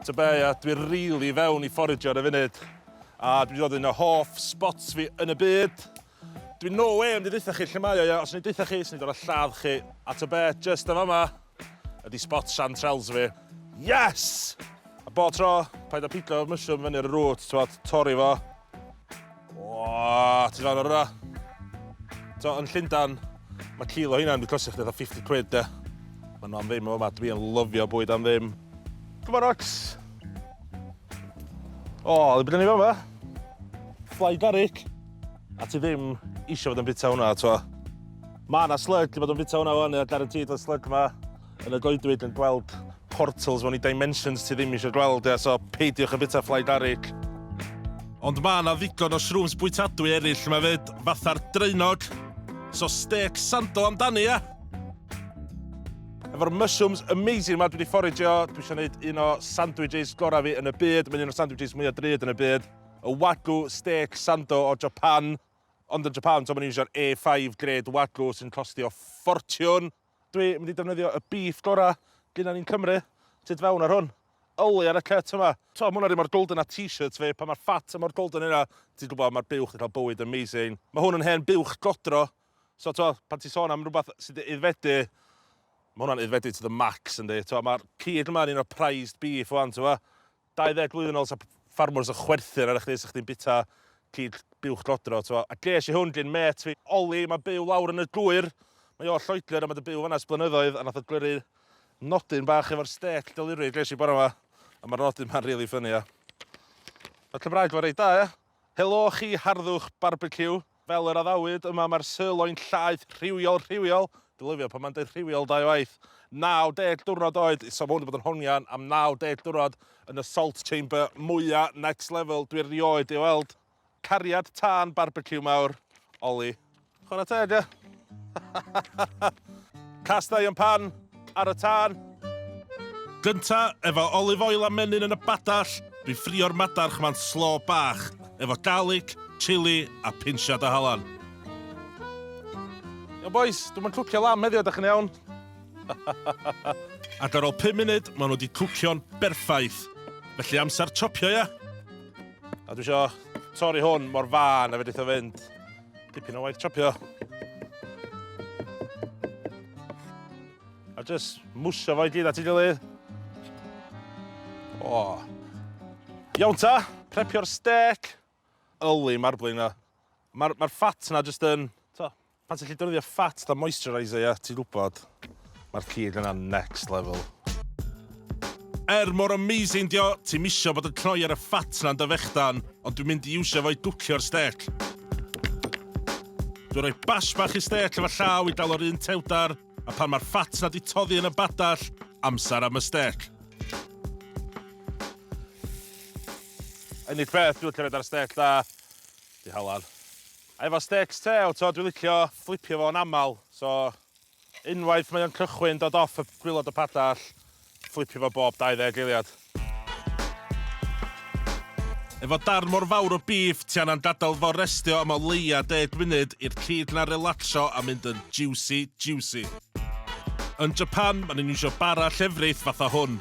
Ta be, dwi'n rili fewn i foragio ar y funud. A dwi wedi dod yn y hoff spots fi yn y byd. Dwi'n no way am di ddeitha chi lle mae o, ia. Os ni'n deitha chi, os ni'n dod â lladd chi. A ta be, just yn fama, ydi spot chanterelles fi. Yes! A bod tro, paid a pigo mushroom fyny'r rŵt, torri fo. O, ti fan o'r yna. So, yn Llundan, mae kilo hynna'n dwi'n costio chdi eitha 50 quid, de. Mae nhw am ddim o yma, dwi'n lyfio bwyd am ddim. Come on, Ox. O, dwi'n bydd ni fama. Fly garlic. A ti ddim eisiau fod yn bita hwnna, twa. Mae yna slug, di bod yn bita hwnna fan, a guaranteed y slug yma yn y goedwyd yn gweld portals mewn i dimensions ti ddim eisiau gweld, ia, so peidiwch yn bita fly garlic. Ond mae yna ddigon o shrooms bwytadwy eraill yma fyd, fatha'r dreinog. So steak sando amdani, ia. Efo'r mushrooms amazing yma dwi wedi fforagio, dwi eisiau gwneud un o sandwiches gorau fi yn y byd, mae'n un o sandwiches mwyaf drud yn y byd. Y Wagyu steak sando o Japan. Ond yn Japan, so ma'n iwsio'r A5 grade Wagyu sy'n costio ffortiwn. Dwi'n mynd i defnyddio y beef gorau gyda ni'n Cymru. Tyd fewn ar hwn. Oli ar y cut yma. So, mae hwnna ddim mor golden a t-shirts fi. Pa mae'r fat mor golden yna, ti'n gwybod mae'r buwch yn cael bywyd amazing. Mae hwn yn hen buwch godro. So, pan ti'n sôn am rhywbeth sydd wedi aeddfedu, mae hwnna'n aeddfedu to the max, yndi. Mae'r cyd yma yn un o prized beef wan, 20 blwyddyn ôl, farmers o chwerthin ar eich sy'ch chi'n bita cyd buwch godro. A ges i hwn gyn met fi. Oli, mae'n byw lawr yn y gwyr. Mae o Lloegr a mae'n byw fan'na blynyddoedd a nath o glyru nodyn bach efo'r steak delirwyd ges i bore yma. A mae'r nodyn ma'n really funny, ia. Mae'r Cymraeg fo'n reit da, ia. Helo chi harddwch barbecue. Fel yr addawyd, yma mae'r sirloin llaeth rhywiol. Dwi'n lyfio pan mae'n dweud rhywiol 2 waith. 90 diwrnod oed, so mae hwn wedi bod yn hongian am 90 diwrnod yn y salt chamber mwyaf next level dwi'n rioed i weld. Cariad tân barbecue mawr, Oli. Chwarae teg, ia? Castau yn pan, ar y tân. Gynta, efo olive oil a menyn yn y badall, dwi'n ffrio'r madarch ma'n slo bach, efo garlic, chili a pinsiad o halan. Yo boys, dwi'n mynd cwcio lamb heddiw, ydych chi'n iawn? Ac ar ôl 5 munud, maen nhw wedi cwcio'n berffaith. Felly amser chopio, ia? A dwi isio torri hwn mor fan a fedrith o fynd. Dipyn o waith chopio. A just mwsio fo i gyd at ei gilydd. O. Iawn ta, prepio'r steak. Yli marbling na. Mae'r fat na just yn... Pan ti'n gallu defnyddio fat da moisturiser, ia, ti'n gwybod. Mae'r cyd yna next level. Mor amazing dio, ti'n misio bod yn cnoi ar y fat na'n dy fechdan, ond dwi'n mynd i iwsio fo i dwcio'r steak. Dwi'n rhoi bash bach i steak efo llaw i dal o'r un tewdar, a pan mae'r fat na di toddi yn y badall, amser am y steak. Unig beth dwi'n licio ar steak da, di halan. A efo steaks tew, dwi'n licio flipio fo'n amal, so unwaith mae o'n cychwyn dod off y gwylod y padall, flipio fo bob 20 eiliad. Efo darn mor fawr o beef, ti anna'n gadael fo restio am o leia 10 munud i'r cyd na relaxo a mynd yn juicy. Yn Japan, ma'n iwsio bara llefrith fatha hwn.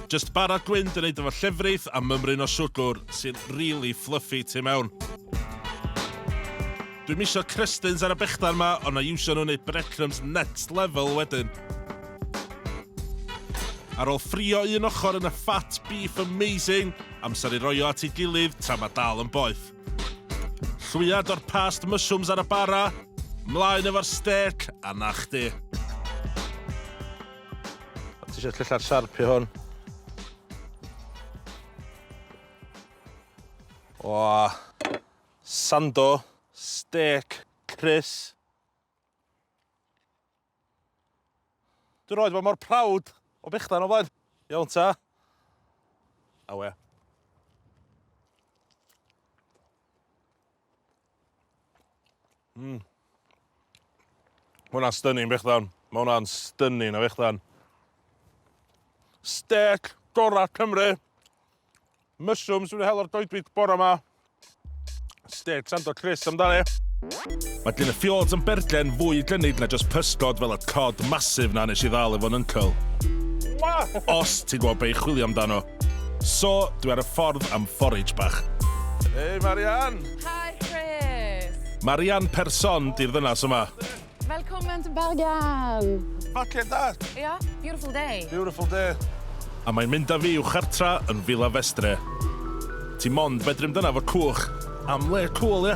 Just bara gwynd yn neud efo llefrith a mymryn o siwgr sy'n really fluffy tu mewn. Dwi'n misio crystins ar y bechdan yma, ond na iwsio nhw'n neud breadcrumbs next level wedyn. Ar ôl ffrio un ochr yn y fat beef amazing, amser i roi o at ei gilydd tra mae dal yn boeth. Llwyad o'r past mushrooms ar y bara, mlaen efo'r steak a na chdi. Ti eisiau llylla'r siarpio hwn? O, sando, steak, crys. Dwi'n roed fo mor prawd o bechdan o blaen. Iawn ta. Awe. Mae hwnna'n stunning bechdan. Mae hwnna'n stunning o bechdan. Steak gorau Cymru. Mushrooms wedi hel o'r goedwyd bore yma. Steak sando Chris amdani. Mae gen y fjords yn bergen fwy gynnig na just pysgod fel y cod masif na nes i ddal efo'n uncle. Os ti'n gwybod be i chwilio amdano. So, dwi ar y ffordd am forage bach. Hey, Marianne! Hi, Chris! Marianne Person di'r ddynas yma. Velkommen til Bergen! Falle da! Ja, beautiful day. Beautiful day. A mae'n mynd â fi i'w chartra yn FLAMEBASTER. Ti mond bedrym dyna fo cwch. Am le cool, ie?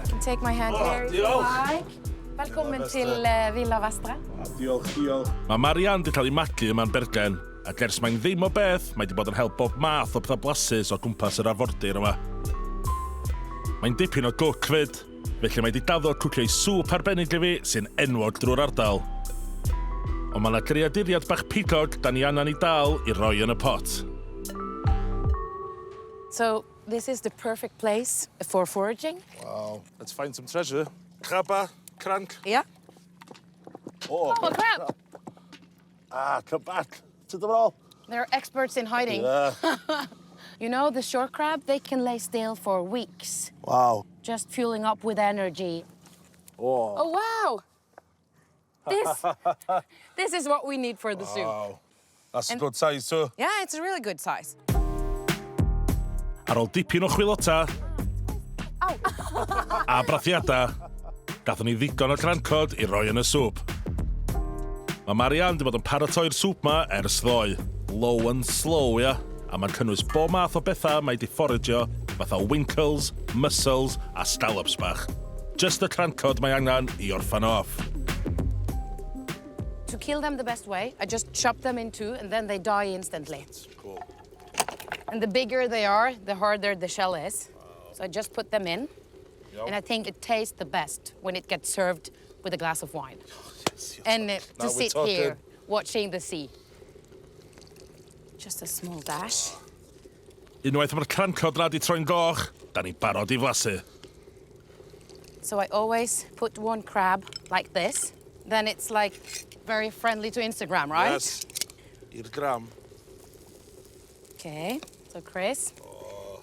You can take my hand here if you like. Velkommen til FLAMEBASTER. Diolch. Mae Marianne di cael ei magu yma'n Bergen, ac ers mae'n ddim o beth, mae di bod yn help bob math o pethau blasus o gwmpas yr arfordir yma. Mae'n dipyn o gwc fyd, felly mae di daddo cwcio i sŵp arbennig i fi sy'n enwog drwy'r ardal. Ond mae yna greaduriad bach pigog da ni angen i dal i roi yn y pot. So, this is the perfect place for foraging. Wow. Let's find some treasure. Crabba, crank. Yeah. Oh, a crab! Come back to the roll. They're experts in hiding. Yeah. You know, the shore crab, they can lay still for weeks. Wow. Just fueling up with energy. Oh. Oh, wow! This is what we need for the soup. Wow. That's a good size too. Yeah, it's a really good size. Ar ôl dipyn o chwilota a brathiada, gathon ni ddigon o grancod i roi yn y sŵp. Mae Marianne di bod yn paratoi'r sŵp ma ers ddoe. Low and slow, ia. A mae'n cynnwys bob math o bethau mae di fforagio, fatha winkles, mussels a scallops bach. Just y crancod mae angen i orffan off. To kill them the best way, I just chop them in two and then they die instantly. Cool. And the bigger they are, the harder the shell is. So I just put them in. Yep. And I think it tastes the best when it gets served with a glass of wine. Yes. And to sit here watching the sea. Just a small dash. Unwaith mae'r crancod na di troi'n goch, da ni barod i flasu. So I always put one crab like this. Then it's like very friendly to Instagram, right? Yes. I'r gram. Okay, so Chris,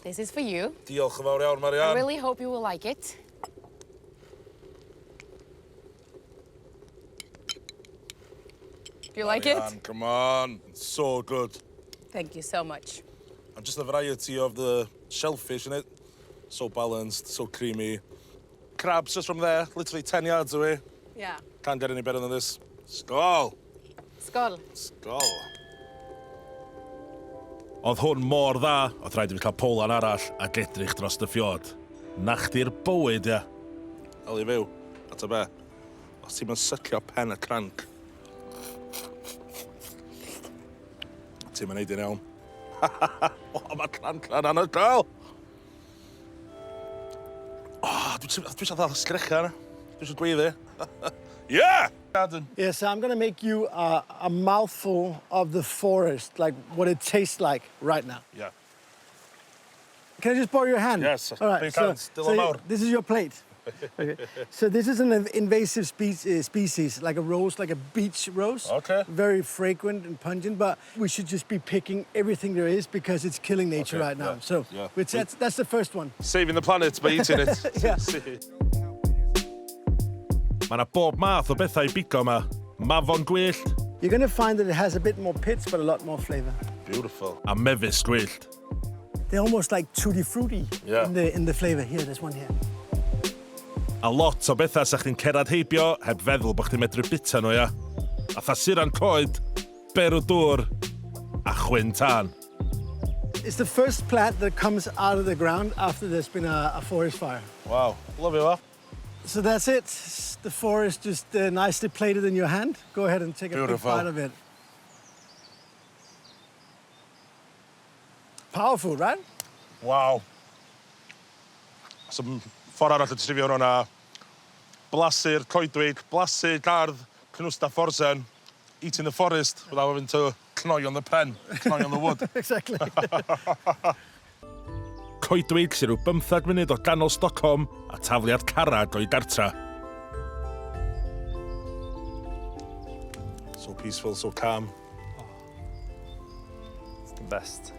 this is for you. Diolch yn fawr iawn, I Marianne. really hope you will like it. Do you like Marianne, it? come on. It's so good. Thank you so much. And just the variety of the shellfish in it. So balanced, so creamy. Crabs just from there, literally 10 yards away. Yeah. Can't get any better than this. Skål! Skål. Skål! Oedd hwn mor dda, oedd rhaid i fi cael polan arall a gedrych dros y ffiod. Na chdi'r bywyd, ia. Hel i fyw, at y be. Os ti'n mynd sycio pen y cranc. Ti'n mynd neud i'n iawn. O, mae cranc na'n anhygoel! O, dwi eisiau ddal sgrecha yna. Dwi eisiau gweiddi. Yeah! Yeah, so I'm going to make you a mouthful of the forest, like what it tastes like right now. Yeah. Can I just borrow your hand? Yes. All right. This is your plate. Okay. So this is an invasive species, like a rose, like a beach rose. Okay. Very fragrant and pungent, but we should just be picking everything there is because it's killing nature right now. So that's the first one. Saving the planet by eating it. Yeah. Mae yna bob math o bethau i bigo yma. Mafon gwyllt. You're going to find that it has a bit more pits, but a lot more flavor. Beautiful. A mefus gwyllt. They're almost like tutti frutti in the flavor. Here, there's one here. A lot o bethau sa chdi'n cerad heibio heb feddwl bod chdi'n medru bita nhw, ia. A tha suran coed, berw dŵr a chwyn tân. It's the first plant that comes out of the ground after there's been a forest fire. Wow, love you, So that's it. The forest just nicely plated in your hand. Go ahead and take a big bite of it. Powerful, right? Wow. Some ffordd arall y trifio hwnna. Blasu'r coedwig, blasu gardd, cnwsta fforsen, eating the forest without having to cnoi on the pen, cnoi on the wood. Exactly. Coedwig sy'n rhyw 15 munud o ganol Stockholm a tafliad carrag o'i gartra. So peaceful, so calm. It's the best.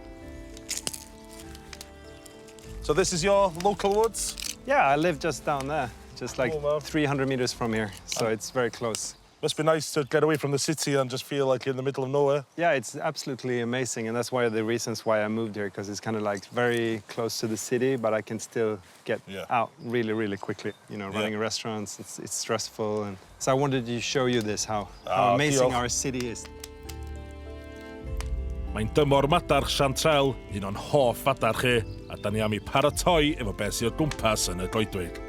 So this is your local woods? Yeah, I live just down there, just like Cool, man. 300 meters from here, so it's very close. Must be nice to get away from the city and just feel like you're in the middle of nowhere. Yeah, it's absolutely amazing, and that's one of the reasons why I moved here, because it's kind of like very close to the city, but I can still get out really, really quickly. You know, running restaurants, it's stressful, and so I wanted to show you this, how amazing our city is. Mae'n dymor madarch Chantrel, un o'n hoff fadarch chi, a da ni am I paratoi efo beth sydd o gwmpas yn y goedwig.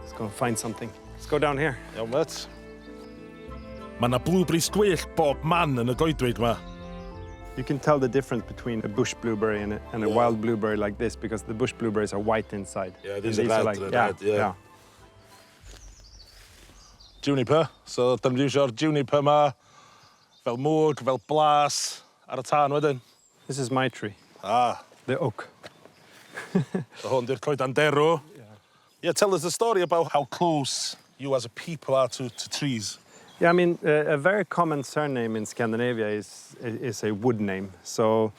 Let's go find something. Let's go down here. Iawn, met. Mae yna blueberries gwyllt bob man yn y goedwig ma. You can tell the difference between a bush blueberry and a wild blueberry like this, because the bush blueberries are white inside. Yeah, these are red, yeah. Juniper. So, dyna ni isio'r juniper ma, fel mwg, fel blas, ar y tân wedyn. This is my tree. The oak. So hwn di'r coedan derw. Yeah, tell us the story about how close you as a people are to trees. Yeah, I mean, a very common surname in Scandinavia is a wood name. So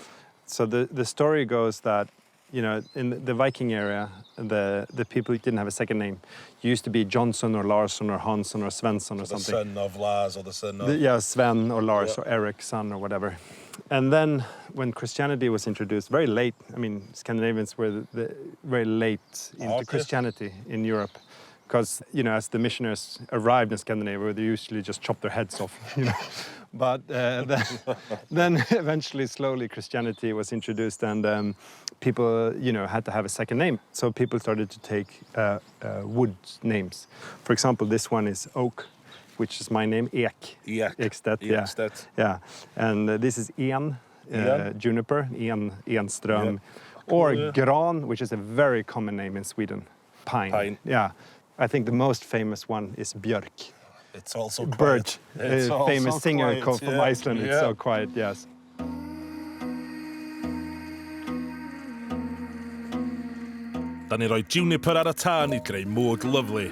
the story goes that, you know, in the Viking area, the people didn't have a second name. It used to be Johnson or Larsson or Hansson or Svensson or something. The son of Lars or the son of... Yeah, Sven or Lars or Eric, son or whatever. And then when Christianity was introduced, very late, I mean, Scandinavians were very late into Christianity in Europe. Because, you know, as the missionaries arrived in Scandinavia, they usually just chopped their heads off, you know. But then eventually, slowly, Christianity was introduced, and people, you know, had to have a second name. So people started to take wood names. For example, this one is oak, which is my name, Ekstedt. Ekstedt. Yeah. And this is juniper, Enström. Or gran, which is a very common name in Sweden. Pine. Yeah. I think the most famous one is björk. It's also quiet. Birch, It's a famous singer quiet, from Iceland. It's so quiet, yes. Da ni roi juniper ar y tân I greu mwg lyflu.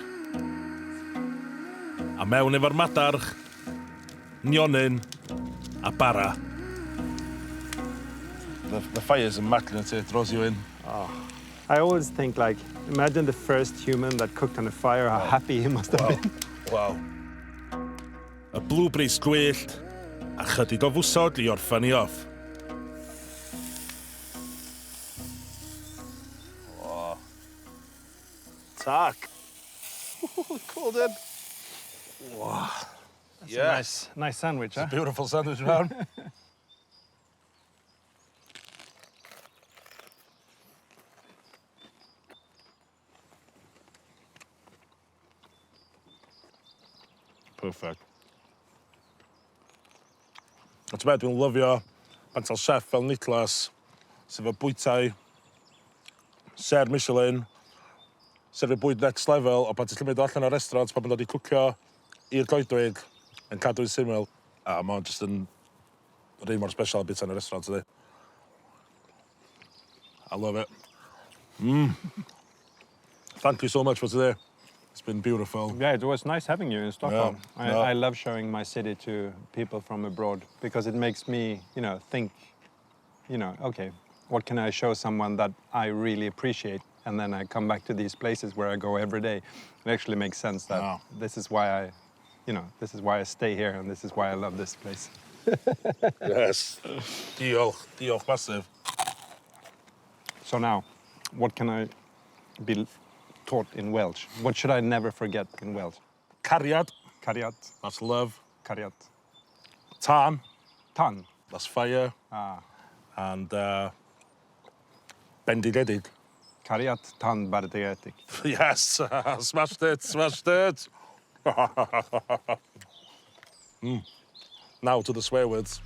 A mewn efo'r madarch, nionyn a bara. The fire's immaculate, it draws you in. I always think, like, imagine the first human that cooked on a fire, how happy he must have been. Wow. Y blueberries gwyllt a chydig o fwsog I orffan I off. Oh. Tac. Cold in. Wow. That's a nice sandwich, huh? Beautiful sandwich, man. Perfect. A ti'n meddwl, dwi'n lyfio pantal chef fel Niklas, sydd efo bwytau, ser Michelin, serfio bwyd next level, o pan ti'n mynd allan o'r restaurant, pan mae'n dod I cwcio i'r goedwig, yn cadw I syml, a mae'n just yn rhaid mor special bit yn y restaurant ydy. I love it. Thank you so much for today. It's been beautiful. Yeah, it was nice having you in Stockholm. I love showing my city to people from abroad because it makes me, you know, think, you know, okay, what can I show someone that I really appreciate? And then I come back to these places where I go every day. It actually makes sense that this is why I, you know, this is why I stay here and this is why I love this place. Yes. Diolch massive. So now, what can I be taught in Welsh? What should I never forget in Welsh? Cariad. Cariad. That's love. Cariad. Tan. Tan. That's fire. And bendigedig. Cariad tan bardigedig. Yes, smashed it, smashed it. Now to the swear words.